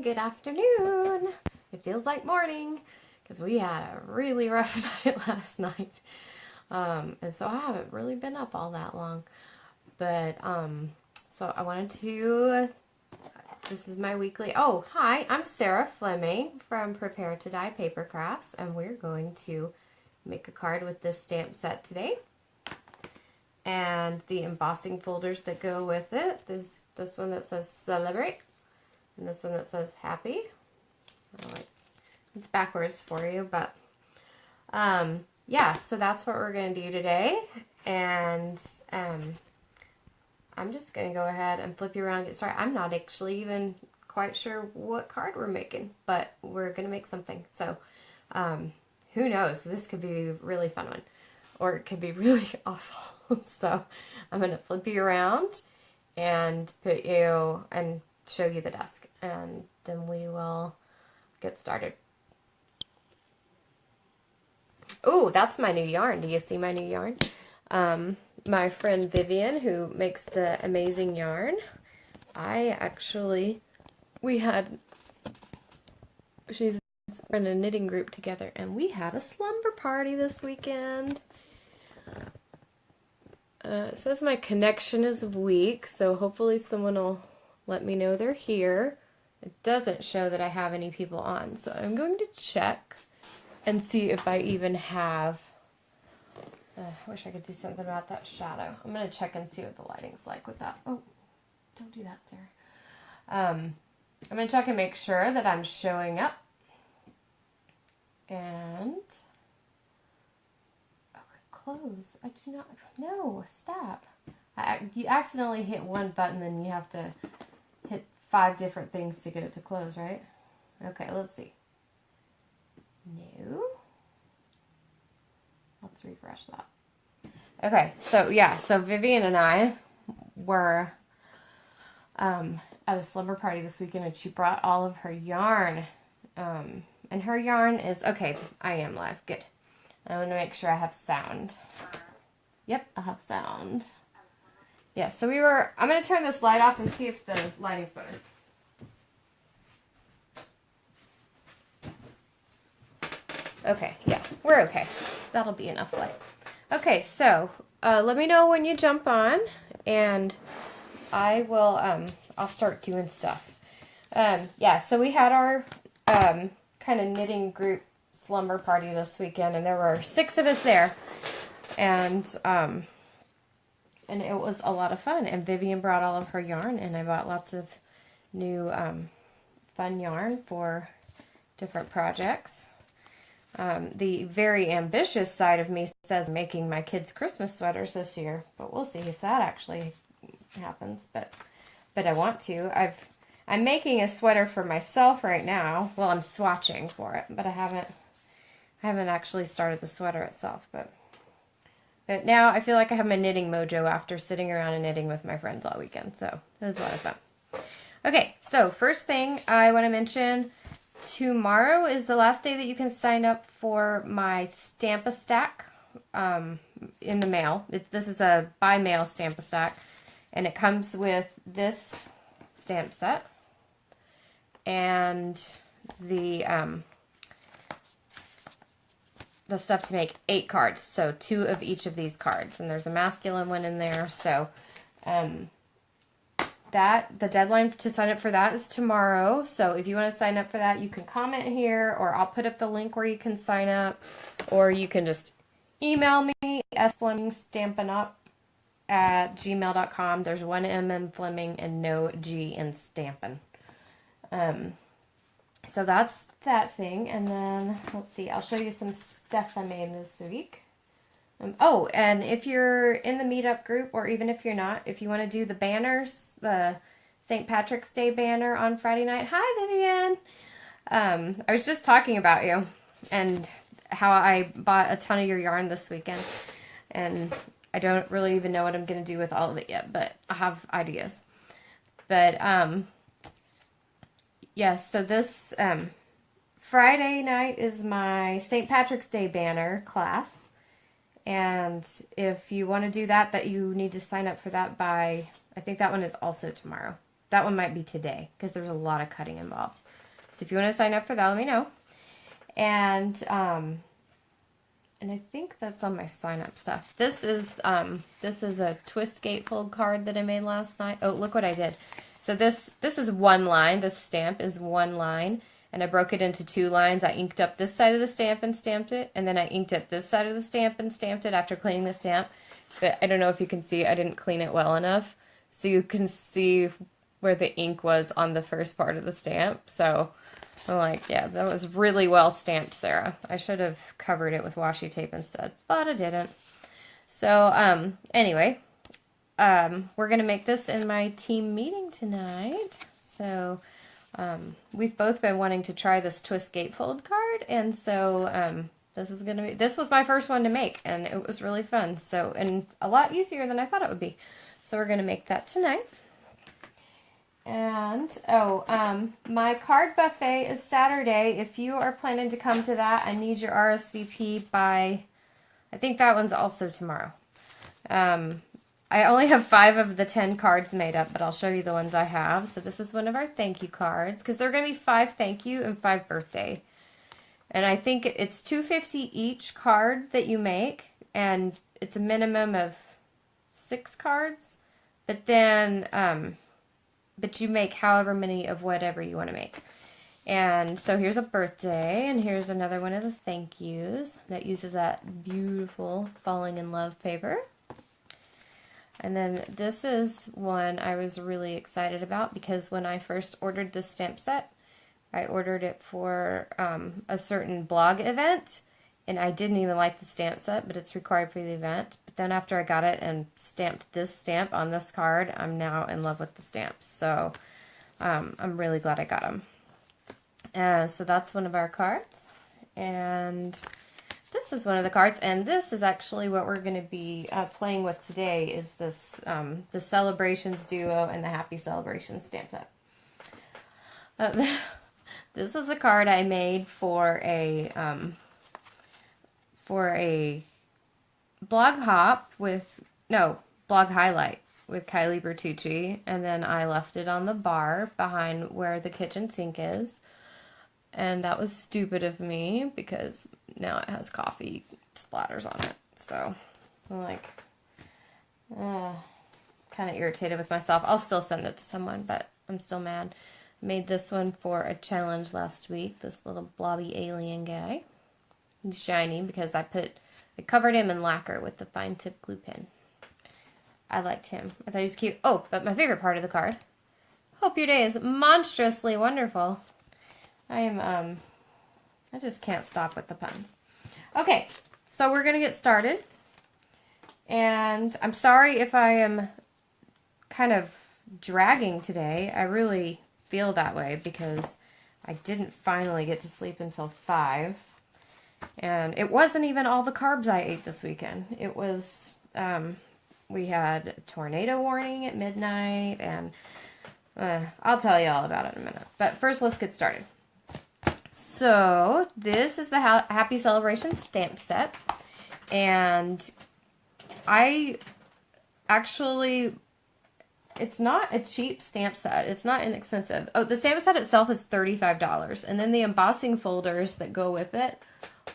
good afternoon. It feels like morning because we had a really rough night last night. And so I haven't really been up all that long. But, so I wanted to, this is my weekly, oh, hi, I'm Sarah Fleming from Prepare to Die Paper Crafts, and we're going to make a card with this stamp set today. And the embossing folders that go with it, this one that says Celebrate, and this one that says Happy. It's backwards for you, but yeah, so that's what we're going to do today. And I'm just going to go ahead and flip you around and get started. I'm not actually even quite sure what card we're making, but we're going to make something. So who knows? This could be a really fun one, or it could be really awful. So I'm going to flip you around and put you and show you the desk, and then we will get started. Oh, that's my new yarn. Do you see my new yarn? My friend Vivian, who makes the amazing yarn, she's in a knitting group together, and we had a slumber party this weekend. It says my connection is weak, so hopefully someone will let me know they're here. It doesn't show that I have any people on, so I'm going to check and see if I even have, I wish I could do something about that shadow. I'm going to check and see what the lighting's like with that. Oh, don't do that, Sarah. I'm going to check and make sure that I'm showing up. And close. I do not. No, stop. You accidentally hit one button, then you have to hit 5 different things to get it to close, right? Okay, let's see. No. Let's refresh that. Okay, so yeah, so Vivian and I were at a slumber party this weekend, and she brought all of her yarn. And her yarn is, okay, I am live. Good. I want to make sure I have sound. Yep, I have sound. Yeah, so I'm going to turn this light off and see if the lighting's better. Okay, yeah, we're okay. That'll be enough light. Okay, so let me know when you jump on, and I will, I'll start doing stuff. Yeah, so we had our kind of knitting group slumber party this weekend, and there were 6 of us there, and it was a lot of fun. And Vivian brought all of her yarn, and I bought lots of new fun yarn for different projects. The very ambitious side of me says I'm making my kids' Christmas sweaters this year, but we'll see if that actually happens. But I want to. I'm making a sweater for myself right now. Well, I'm swatching for it, but I haven't actually started the sweater itself. But now I feel like I have my knitting mojo after sitting around and knitting with my friends all weekend. So it was a lot of fun. Okay, so first thing I want to mention, tomorrow is the last day that you can sign up for my Stamp-A-Stack in the mail. This is a by mail Stamp-A-Stack, and it comes with this stamp set and the stuff to make 8 cards, so 2 of each of these cards, and there's a masculine one in there. So the deadline to sign up for that is tomorrow. So if you want to sign up for that, you can comment here, or I'll put up the link where you can sign up, or you can just email me, sflemingstampin'up@gmail.com. There's 1 M in Fleming and no G in Stampin'. So that's that thing, and then let's see, I'll show you some stuff I made this week. Oh, and if you're in the meetup group, or even if you're not, if you want to do the banners, the St. Patrick's Day banner on Friday night. Hi, Vivian. I was just talking about you and how I bought a ton of your yarn this weekend, and I don't really even know what I'm going to do with all of it yet, but I have ideas. But yes, so this Friday night is my St. Patrick's Day banner class, and if you want to do that, you need to sign up for that by, I think that one is also tomorrow. that one might be today because there's a lot of cutting involved. So if you want to sign up for that, let me know. And I think that's on my sign up stuff. This is a twist gatefold card that I made last night. Oh, look what I did. So this is one line. This stamp is one line, and I broke it into 2 lines. I inked up this side of the stamp and stamped it, and then I inked up this side of the stamp and stamped it after cleaning the stamp. But I don't know if you can see, I didn't clean it well enough, so you can see where the ink was on the first part of the stamp. So I'm like, yeah, that was really well stamped, Sarah. I should have covered it with washi tape instead, but I didn't. So anyway, we're going to make this in my team meeting tonight. So we've both been wanting to try this twist gatefold card, and so this was my first one to make, and it was really fun. So, and a lot easier than I thought it would be. So we're going to make that tonight. And, my card buffet is Saturday. If you are planning to come to that, I need your RSVP by, I think that one's also tomorrow. I only have 5 of the 10 cards made up, but I'll show you the ones I have. So this is one of our thank you cards, because there are going to be 5 thank you and 5 birthday. And I think it's $2.50 each card that you make, and it's a minimum of 6 cards. But then, but you make however many of whatever you want to make. And so here's a birthday, and here's another one of the thank yous that uses that beautiful Falling in Love paper. And then this is one I was really excited about because when I first ordered this stamp set, I ordered it for a certain blog event, and I didn't even like the stamp set, but it's required for the event. But then after I got it and stamped this stamp on this card, I'm now in love with the stamps. So I'm really glad I got them. So that's one of our cards. And this is one of the cards, and this is actually what we're going to be playing with today is this, the Celebrations Duo and the Happy Celebrations stamp set. This is a card I made for a blog highlight with Kylie Bertucci, and then I left it on the bar behind where the kitchen sink is. And that was stupid of me because now it has coffee splatters on it. So I'm like, kind of irritated with myself. I'll still send it to someone, but I'm still mad. Made this one for a challenge last week. This little blobby alien guy. He's shiny because I covered him in lacquer with the fine tip glue pen. I liked him. I thought he was cute. Oh, but my favorite part of the card. Hope your day is monstrously wonderful. I just can't stop with the puns. Okay, so we're going to get started. And I'm sorry if I am kind of dragging today. I really feel that way because I didn't finally get to sleep until 5. And it wasn't even all the carbs I ate this weekend. It was, we had a tornado warning at midnight, and I'll tell you all about it in a minute. But first, let's get started. So this is the Happy Celebration stamp set, and I actually, it's not a cheap stamp set. It's not inexpensive. Oh, the stamp set itself is $35, and then the embossing folders that go with it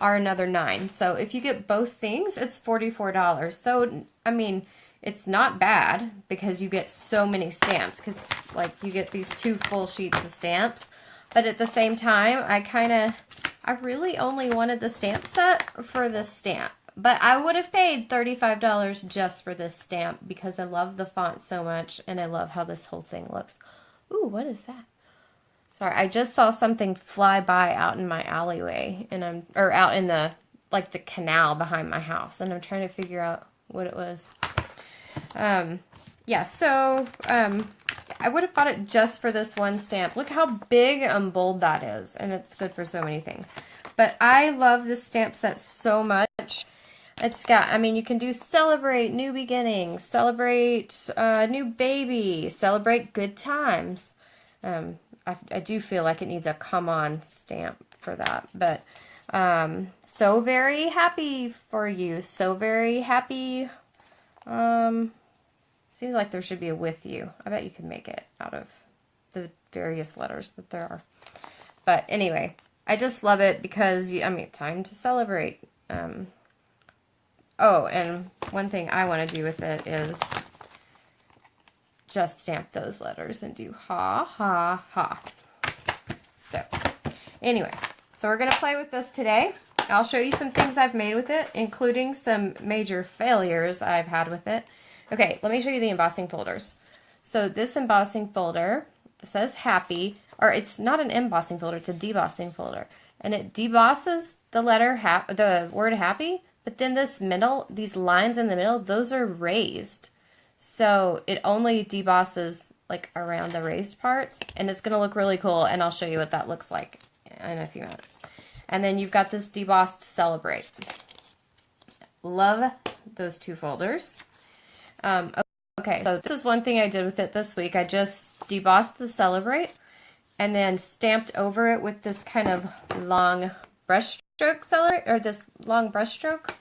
are another $9. So if you get both things, it's $44. So, I mean, it's not bad because you get so many stamps, because like you get these 2 full sheets of stamps. But at the same time, I really only wanted the stamp set for this stamp. But I would have paid $35 just for this stamp because I love the font so much and I love how this whole thing looks. Ooh, what is that? Sorry, I just saw something fly by out in my alleyway, and or out in the canal behind my house, and I'm trying to figure out what it was. Yeah, so I would have bought it just for this one stamp. Look how big and bold that is, and it's good for so many things. But I love this stamp set so much. It's got, I mean, you can do celebrate new beginnings, celebrate new baby, celebrate good times. I do feel like it needs a come on stamp for that. But so very happy for you. So very happy. Seems like there should be a with you. I bet you can make it out of the various letters that there are. But anyway, I just love it because, I mean, time to celebrate. Oh, and one thing I want to do with it is just stamp those letters and do ha, ha, ha. So, anyway, so we're going to play with this today. I'll show you some things I've made with it, including some major failures I've had with it. Okay, let me show you the embossing folders. So this embossing folder says happy, or it's not an embossing folder, it's a debossing folder. And it debosses the letter, the word happy, but then this middle, these lines in the middle, those are raised. So it only debosses like around the raised parts, and it's going to look really cool, and I'll show you what that looks like in a few minutes. And then you've got this debossed Celebrate. Love those two folders. Okay, so this is one thing I did with it this week. I just debossed the Celebrate and then stamped over it with this kind of long brush stroke or this long brush stroke.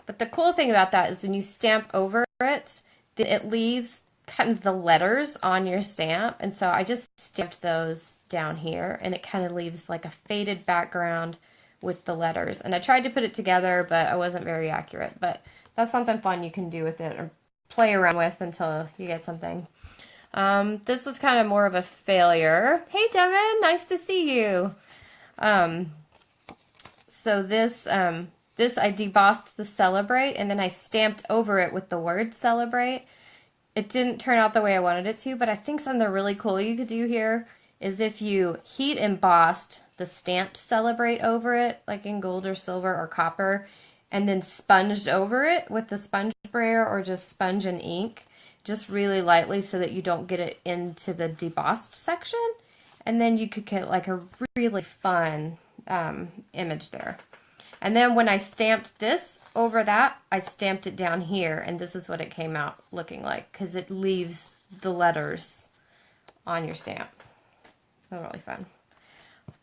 But the cool thing about that is when you stamp over it, it leaves kind of the letters on your stamp. And so I just stamped those down here, and it kind of leaves like a faded background with the letters. And I tried to put it together, but I wasn't very accurate. But that's something fun you can do with it or play around with until you get something. This was kind of more of a failure. Hey, Devin, nice to see you. So this I debossed the Celebrate, and then I stamped over it with the word Celebrate. It didn't turn out the way I wanted it to, but I think something really cool you could do here is if you heat embossed the stamped Celebrate over it, like in gold or silver or copper, and then sponged over it with the sponge sprayer or just sponge and ink, just really lightly so that you don't get it into the debossed section. And then you could get like a really fun image there. And then when I stamped this over that, I stamped it down here, and this is what it came out looking like, because it leaves the letters on your stamp. That's really fun.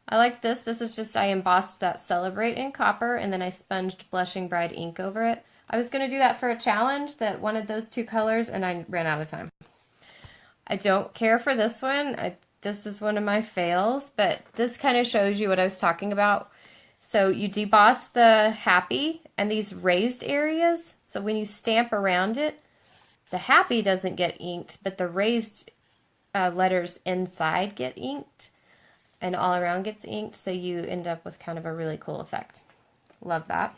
I like this. This is just, I embossed that Celebrate in copper, and then I sponged Blushing Bride ink over it. I was going to do that for a challenge that wanted those two colors, and I ran out of time. I don't care for this one. This is one of my fails, but this kind of shows you what I was talking about. So you deboss the happy and these raised areas. So when you stamp around it, the happy doesn't get inked, but the raised letters inside get inked, and all around gets inked. So you end up with kind of a really cool effect. Love that.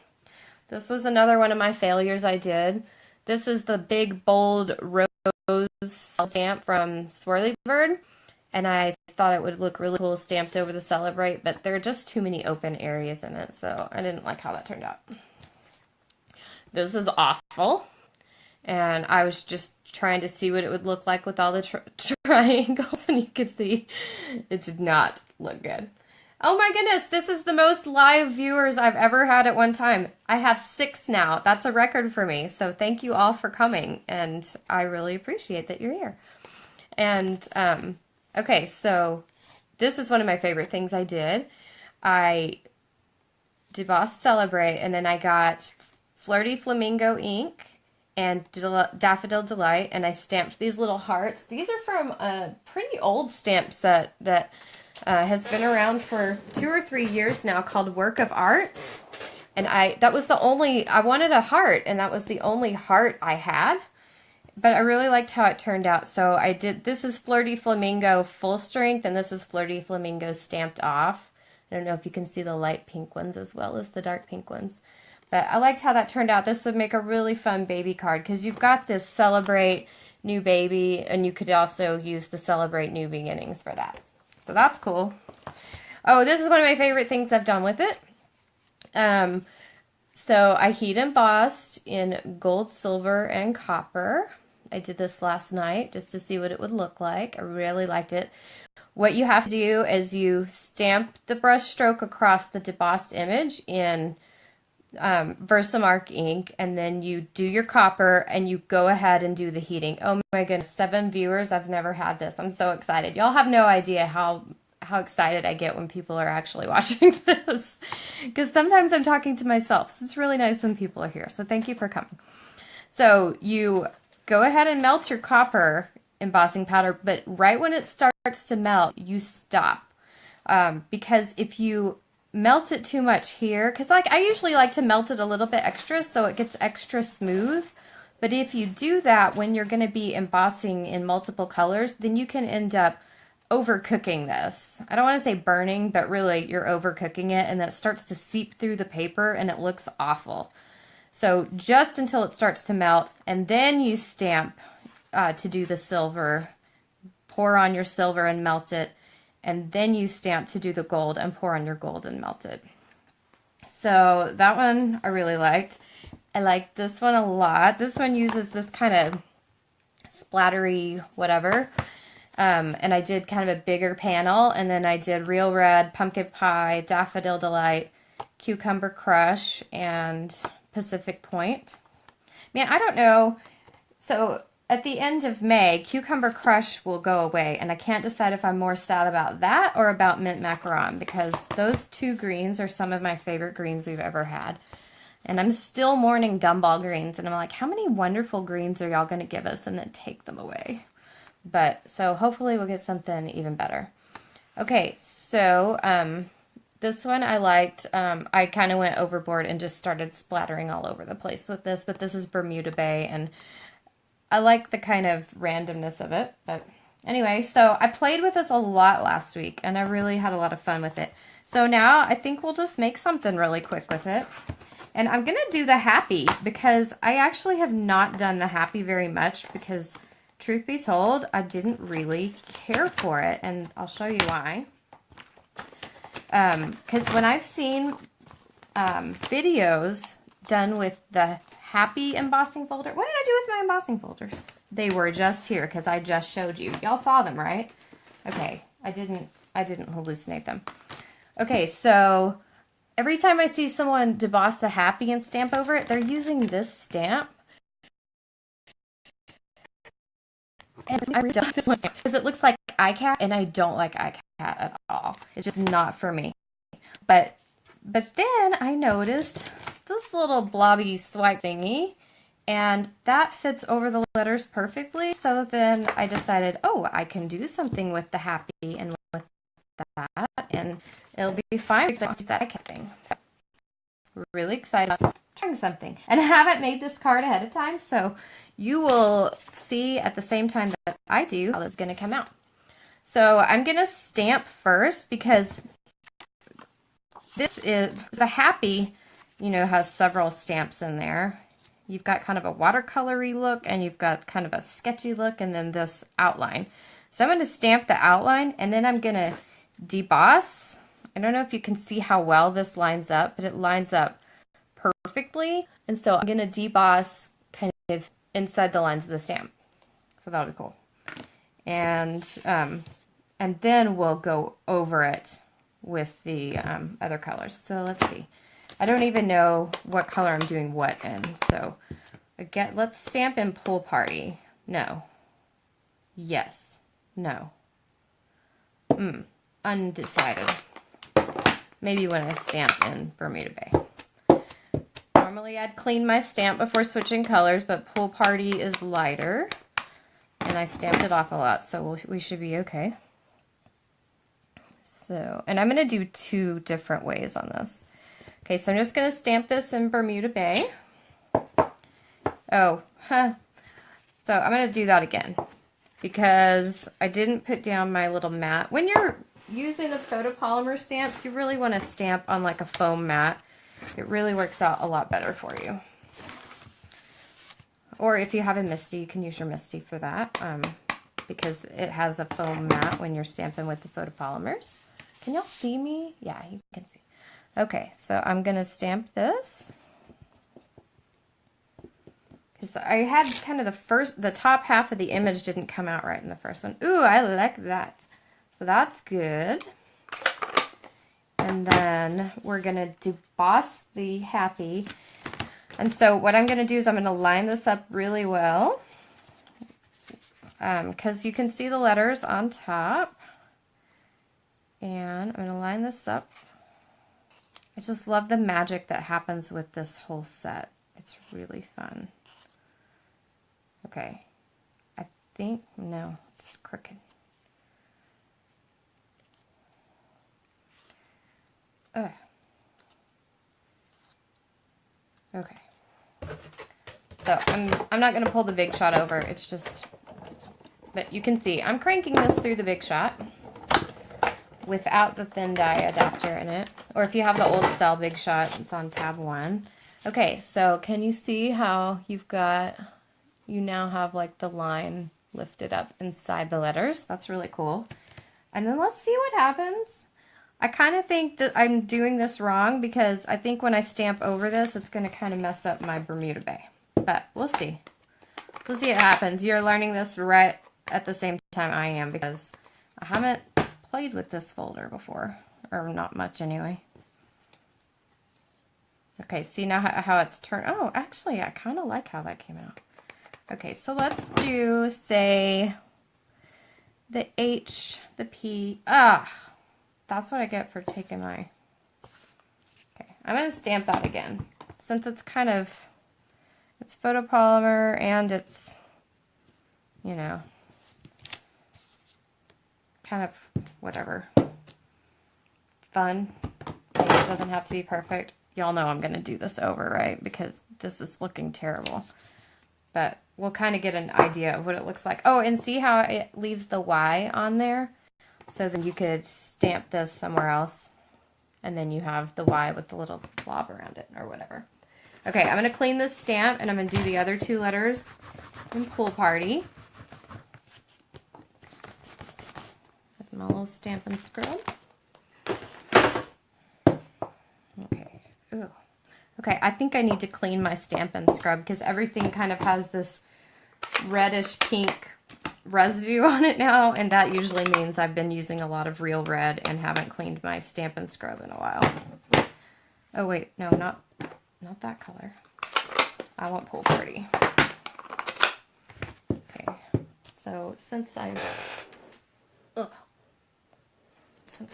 This was another one of my failures I did. This is the big bold rose stamp from Swirly Bird. And I thought it would look really cool stamped over the Celebrate, but there are just too many open areas in it, so I didn't like how that turned out. This is awful, and I was just trying to see what it would look like with all the triangles, and you could see it did not look good. Oh my goodness, this is the most live viewers I've ever had at one time. I have 6 now. That's a record for me, so thank you all for coming, and I really appreciate that you're here. And, okay, so this is one of my favorite things I did. I debossed Celebrate, and then I got Flirty Flamingo ink and Daffodil Delight, and I stamped these little hearts. These are from a pretty old stamp set that has been around for 2 or 3 years now, called Work of Art. And that was the only, I wanted a heart, and that was the only heart I had. But I really liked how it turned out. So I did, this is Flirty Flamingo full strength, and this is Flirty Flamingo stamped off. I don't know if you can see the light pink ones as well as the dark pink ones. But I liked how that turned out. This would make a really fun baby card, because you've got this Celebrate New Baby, and you could also use the Celebrate New Beginnings for that. So that's cool. Oh, this is one of my favorite things I've done with it. So I heat embossed in gold, silver, and copper. I did this last night just to see what it would look like. I really liked it. What you have to do is you stamp the brush stroke across the debossed image in Versamark ink, and then you do your copper and you go ahead and do the heating. Oh my goodness, 7 viewers. I've never had this. I'm so excited. Y'all have no idea how excited I get when people are actually watching this, because sometimes I'm talking to myself. So it's really nice when people are here. So thank you for coming. So you go ahead and melt your copper embossing powder, but right when it starts to melt, you stop. Because if you melt it too much here, because like I usually like to melt it a little bit extra so it gets extra smooth. But if you do that when you're going to be embossing in multiple colors, then you can end up overcooking this. I don't want to say burning, but really you're overcooking it, and that starts to seep through the paper and it looks awful. So just until it starts to melt, and then you stamp to do the silver. Pour on your silver and melt it, and then you stamp to do the gold and pour on your gold and melt it. So that one I really liked. I like this one a lot. This one uses this kind of splattery whatever. And I did kind of a bigger panel, and then I did Real Red, Pumpkin Pie, Daffodil Delight, Cucumber Crush, and Pacific Point. Man, I don't know. So at the end of May, Cucumber Crush will go away, and I can't decide if I'm more sad about that or about Mint Macaron, because those two greens are some of my favorite greens we've ever had. And I'm still mourning Gumball greens, and I'm like, how many wonderful greens are y'all going to give us and then take them away? But, so hopefully we'll get something even better. Okay, so this one I liked. I kind of went overboard and just started splattering all over the place with this, but this is Bermuda Bay, and I like the kind of randomness of it. But anyway, so I played with this a lot last week, and I really had a lot of fun with it. So now I think we'll just make something really quick with it. And I'm going to do the happy, because I actually have not done the happy very much, because truth be told, I didn't really care for it, and I'll show you why. Because when I've seen videos done with the happy embossing folder, what did I do with my embossing folders? They were just here, because I just showed you. Y'all saw them, right? Okay, I didn't hallucinate them. Okay, so every time I see someone deboss the happy and stamp over it, they're using this stamp. And I really don't this one because it looks like iCat, and I don't like iCat at all. It's just not for me. But then I noticed this little blobby swipe thingy, and that fits over the letters perfectly. So then I decided, oh, I can do something with the happy and with that, and it'll be fine because I don't use that iCat thing. So really excited about trying something, and I haven't made this card ahead of time, so you will see at the same time that I do how it's going to come out. So I'm going to stamp first, because this is the happy, you know, has several stamps in there. You've got kind of a watercolory look, and you've got kind of a sketchy look, and then this outline. So I'm going to stamp the outline, and then I'm going to deboss. I don't know if you can see how well this lines up, but it lines up perfectly. And so I'm going to deboss kind of inside the lines of the stamp. So that'll be cool. And then we'll go over it with the other colors. So let's see. I don't even know what color I'm doing what in. So again, let's stamp in Pool Party. No. Yes. No. Undecided. Maybe when I stamp in Bermuda Bay. Normally I'd clean my stamp before switching colors, but Pool Party is lighter. And I stamped it off a lot, so we should be okay. So, and I'm going to do 2 different ways on this. Okay, so I'm just going to stamp this in Bermuda Bay. Oh, huh. So I'm going to do that again, because I didn't put down my little mat. When you're using the photopolymer stamps, you really want to stamp on like a foam mat. It really works out a lot better for you. Or if you have a Misty, you can use your Misty for that, because it has a foam mat when you're stamping with the photopolymers. Can y'all see me? Yeah, you can see. Okay, so I'm going to stamp this. Because I had kind of the top half of the image didn't come out right in the first one. Ooh, I like that. So that's good. And then we're going to deboss the happy. And so what I'm going to do is I'm going to line this up really well, because you can see the letters on top. And I'm going to line this up. I just love the magic that happens with this whole set. It's really fun. Okay. I think, no, it's crooked. Ugh. Okay. So I'm not gonna pull the Big Shot over. It's just, but you can see I'm cranking this through the Big Shot without the thin die adapter in it. Or if you have the old style Big Shot, it's on tab 1. Okay, so can you see how you've got, you now have like the line lifted up inside the letters? That's really cool. And then let's see what happens. I kind of think that I'm doing this wrong because I think when I stamp over this, it's going to kind of mess up my Bermuda Bay. But we'll see. We'll see what happens. You're learning this right at the same time I am because I haven't played with this folder before. Or not much anyway. Okay, see now how it's turned. Oh, actually, I kind of like how that came out. Okay, so let's do, say, the H, the P. That's what I get for taking my... Okay, I'm going to stamp that again. Since it's kind of, it's photopolymer and it's, you know, kind of whatever. Fun. It doesn't have to be perfect. Y'all know I'm going to do this over, right? Because this is looking terrible. But we'll kind of get an idea of what it looks like. Oh, and see how it leaves the Y on there? So then you could stamp this somewhere else. And then you have the Y with the little blob around it or whatever. Okay, I'm going to clean this stamp and I'm going to do the other 2 letters in Pool Party. With my little Stampin' scrub. Okay. Ooh. Okay, I think I need to clean my Stampin' scrub because everything kind of has this reddish pink residue on it now, and that usually means I've been using a lot of real red and haven't cleaned my Stampin' scrub in a while. Oh wait, no, not that color. I want Pool Party. Okay, so since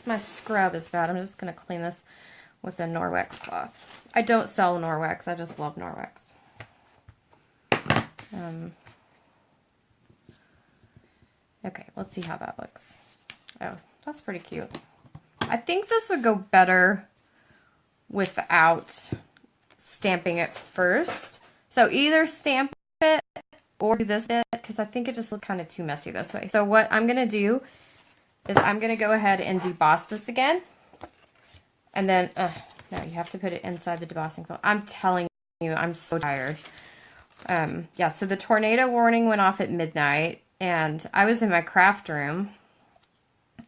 my scrub is bad, I'm just going to clean this with a Norwex cloth. I don't sell Norwex, I just love Norwex. Okay, let's see how that looks. Oh, that's pretty cute. I think this would go better without stamping it first. So either stamp it or do this bit, because I think it just looked kind of too messy this way. So what I'm going to do is I'm going to go ahead and deboss this again. And then, no, you have to put it inside the debossing film. I'm telling you, I'm so tired. Yeah, so the tornado warning went off at midnight. And I was in my craft room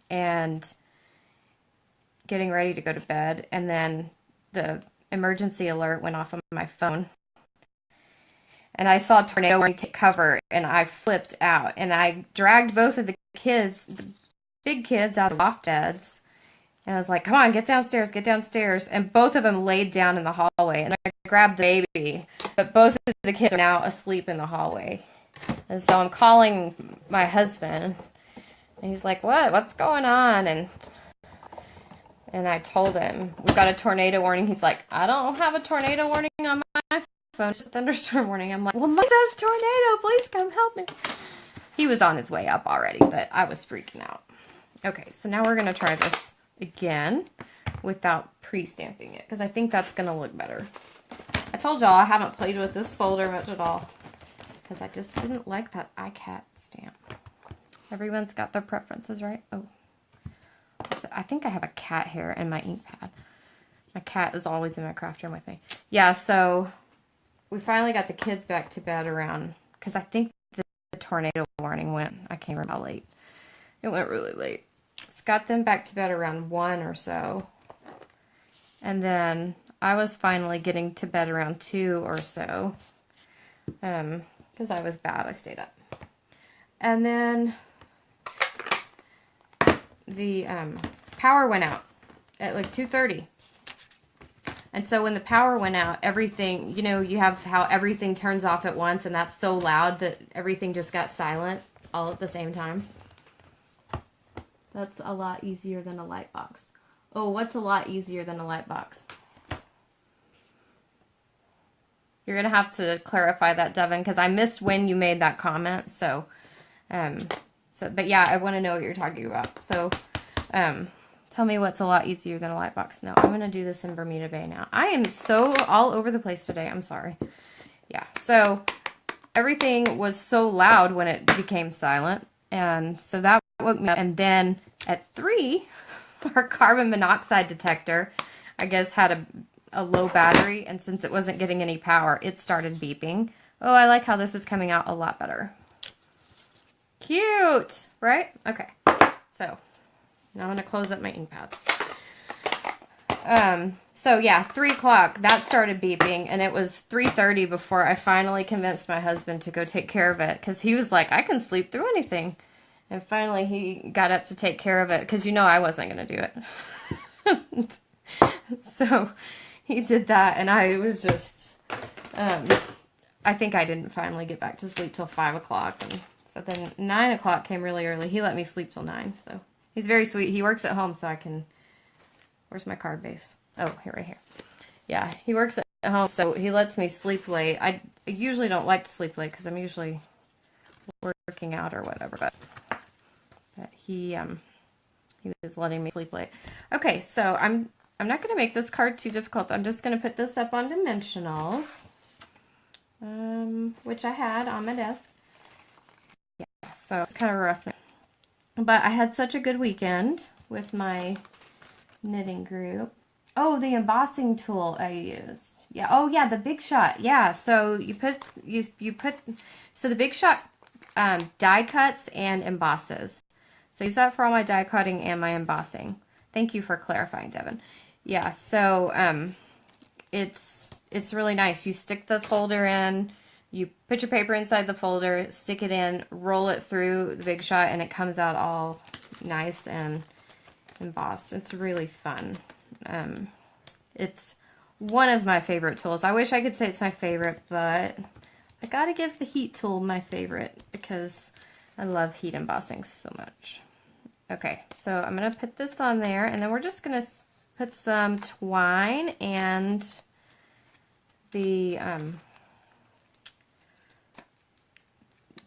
and getting ready to go to bed. And then the emergency alert went off on my phone. And I saw a tornado warning take cover and I flipped out. And I dragged both of the kids, the big kids, out of loft beds. And I was like, come on, get downstairs, get downstairs. And both of them laid down in the hallway. And I grabbed the baby. But both of the kids are now asleep in the hallway. And so I'm calling my husband, and he's like, what's going on? And I told him, we've got a tornado warning. He's like, I don't have a tornado warning on my phone, it's a thunderstorm warning. I'm like, well, mine says tornado, please come help me. He was on his way up already, but I was freaking out. Okay, so now we're going to try this again without pre-stamping it, because I think that's going to look better. I told y'all I haven't played with this folder much at all. Because I just didn't like that iCat stamp. Everyone's got their preferences, right? Oh. I think I have a cat hair in my ink pad. My cat is always in my craft room with me. Yeah, so we finally got the kids back to bed around, because I think the tornado warning went, I can't remember how late. It went really late. Just got them back to bed around 1 or so. And then I was finally getting to bed around 2 or so. Because I was bad, I stayed up. And then the power went out at like 2:30. And so when the power went out, everything, you know, you have how everything turns off at once, and that's so loud that everything just got silent all at the same time. That's a lot easier than a light box. Oh, what's a lot easier than a light box? You're going to have to clarify that, Devin, because I missed when you made that comment. So But yeah, I want to know what you're talking about. So, tell me what's a lot easier than a light box. No, I'm going to do this in Bermuda Bay now. I am so all over the place today. I'm sorry. Yeah, so everything was so loud when it became silent. And so that woke me up. And then at 3, our carbon monoxide detector, I guess, had a low battery. And since it wasn't getting any power, it started beeping. Oh, I like how this is coming out a lot better. Cute, right? Okay, so now I'm going to close up my ink pads. So yeah, 3 o'clock, that started beeping, and it was 3:30 before I finally convinced my husband to go take care of it, because he was like, I can sleep through anything. And finally he got up to take care of it, because you know I wasn't going to do it. So he did that, and I was just, I think I didn't finally get back to sleep till 5 o'clock, and so then 9 o'clock came really early. He let me sleep till 9, so he's very sweet. He works at home, so I can, where's my card base? Oh, here, right here. Yeah, he works at home, so he lets me sleep late. I usually don't like to sleep late because I'm usually working out or whatever, but he was letting me sleep late. Okay, so I'm not going to make this card too difficult. I'm just going to put this up on dimensionals, which I had on my desk. Yeah, so it's kind of rough now. But I had such a good weekend with my knitting group. Oh, the embossing tool I used. Yeah. Oh, yeah, the Big Shot. Yeah. So you put so the Big Shot die cuts and embosses. So I use that for all my die cutting and my embossing. Thank you for clarifying, Devin. Yeah. So it's really nice. You stick the folder in. You put your paper inside the folder, stick it in, roll it through the Big Shot, and it comes out all nice and embossed. It's really fun. It's one of my favorite tools. I wish I could say it's my favorite, but I gotta give the heat tool my favorite because I love heat embossing so much. Okay, so I'm gonna put this on there, and then we're just gonna put some twine and the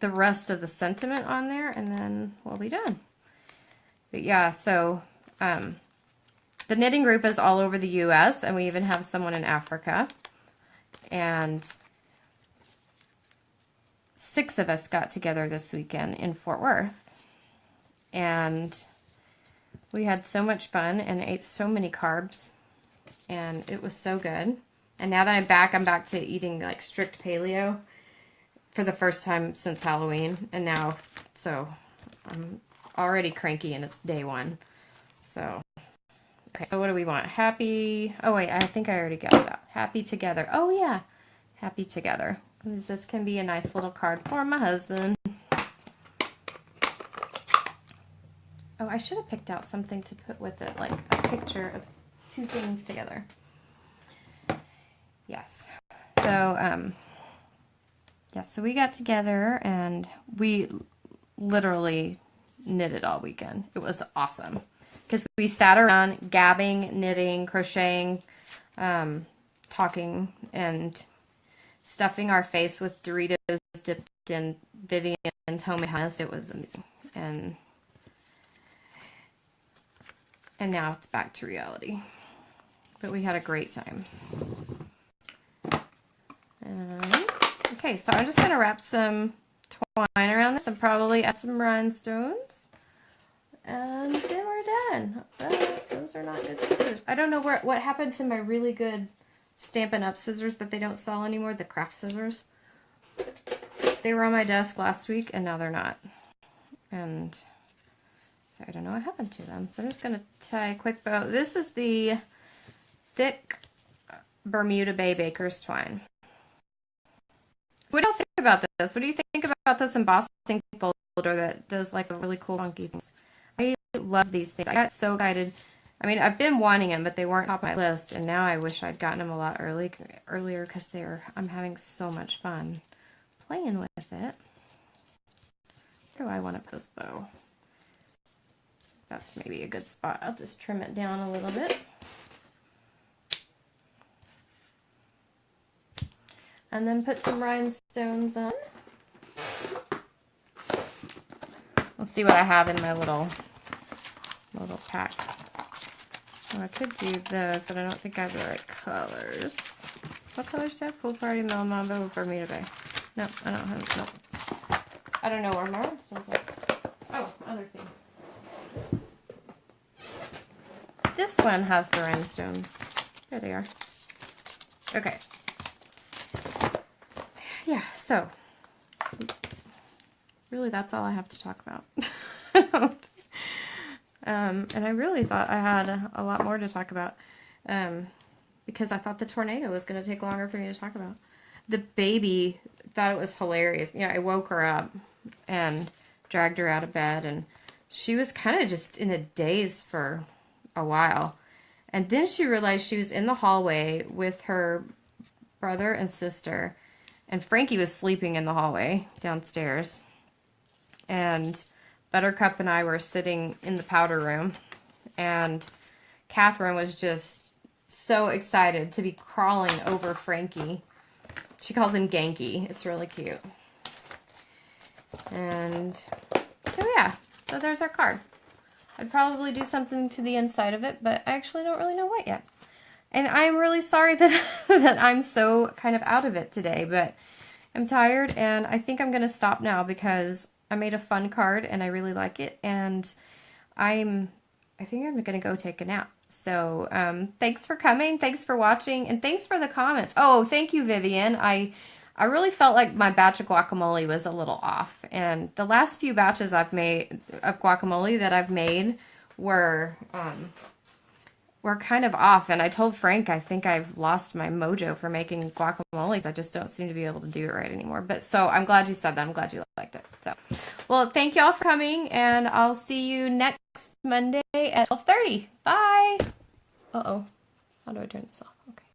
rest of the sentiment on there, and then we'll be done. But yeah, so the knitting group is all over the U.S., and we even have someone in Africa. And 6 of us got together this weekend in Fort Worth. And we had so much fun and ate so many carbs. And it was so good. And now that I'm back to eating like strict paleo for the first time since Halloween. And now, so I'm already cranky and it's day 1. So... okay, so what do we want? Happy, oh wait, I think I already got it out. Happy together. Oh yeah, happy together. This can be a nice little card for my husband. Oh, I should have picked out something to put with it, like a picture of 2 things together. Yes. So, yeah, so we got together and we literally knitted all weekend. It was awesome. Because we sat around gabbing, knitting, crocheting, talking, and stuffing our face with Doritos dipped in Vivian's homemade hummus. It was amazing. And now it's back to reality. But we had a great time. Okay, so I'm just going to wrap some twine around this and probably add some rhinestones. And then we're done. Those are not good scissors. I don't know what happened to my really good Stampin' Up scissors that they don't sell anymore, the craft scissors. They were on my desk last week, and now they're not. And so I don't know what happened to them. So I'm just going to tie a quick bow. This is the thick Bermuda Bay Baker's twine. What do you think about this? What do you think about this embossing folder that does like a really cool funky things? I love these things. I got so excited. I mean, I've been wanting them, but they weren't top of my list, and now I wish I'd gotten them a lot earlier because I'm having so much fun playing with it. Where do I want to put this bow? That's maybe a good spot. I'll just trim it down a little bit. And then put some rhinestones on. see what I have in my little pack. Oh, I could do those, but I don't think I have the right colors. What colors do I have? Pool Party, Mellow Mambo, Bermuda Bay. No, I don't have no. I don't know where my rhinestones are. Oh, other thing. This one has the rhinestones. There they are. Okay. Yeah, so really that's all I have to talk about. I don't. And I really thought I had a lot more to talk about because I thought the tornado was going to take longer for me to talk about. The baby thought it was hilarious. You know, I woke her up and dragged her out of bed, and she was kind of just in a daze for a while. And then she realized she was in the hallway with her brother and sister, and Frankie was sleeping in the hallway downstairs. And Buttercup and I were sitting in the powder room, and Catherine was just so excited to be crawling over Frankie. She calls him Genki. It's really cute. And so yeah, so there's our card. I'd probably do something to the inside of it, but I actually don't really know what yet. And I'm really sorry that, that I'm so kind of out of it today, but I'm tired, and I think I'm going to stop now because I made a fun card and I really like it, and I think I'm going to go take a nap. So thanks for coming, thanks for watching, and thanks for the comments. Oh, thank you, Vivian. I really felt like my batch of guacamole was a little off, and the last few batches I've made of guacamole that I've made were kind of off, and I told Frank I think I've lost my mojo for making guacamole. I just don't seem to be able to do it right anymore. But so I'm glad you said that. I'm glad you liked it. So, well, thank you all for coming, and I'll see you next Monday at 12:30. Bye. Uh-oh. How do I turn this off? Okay.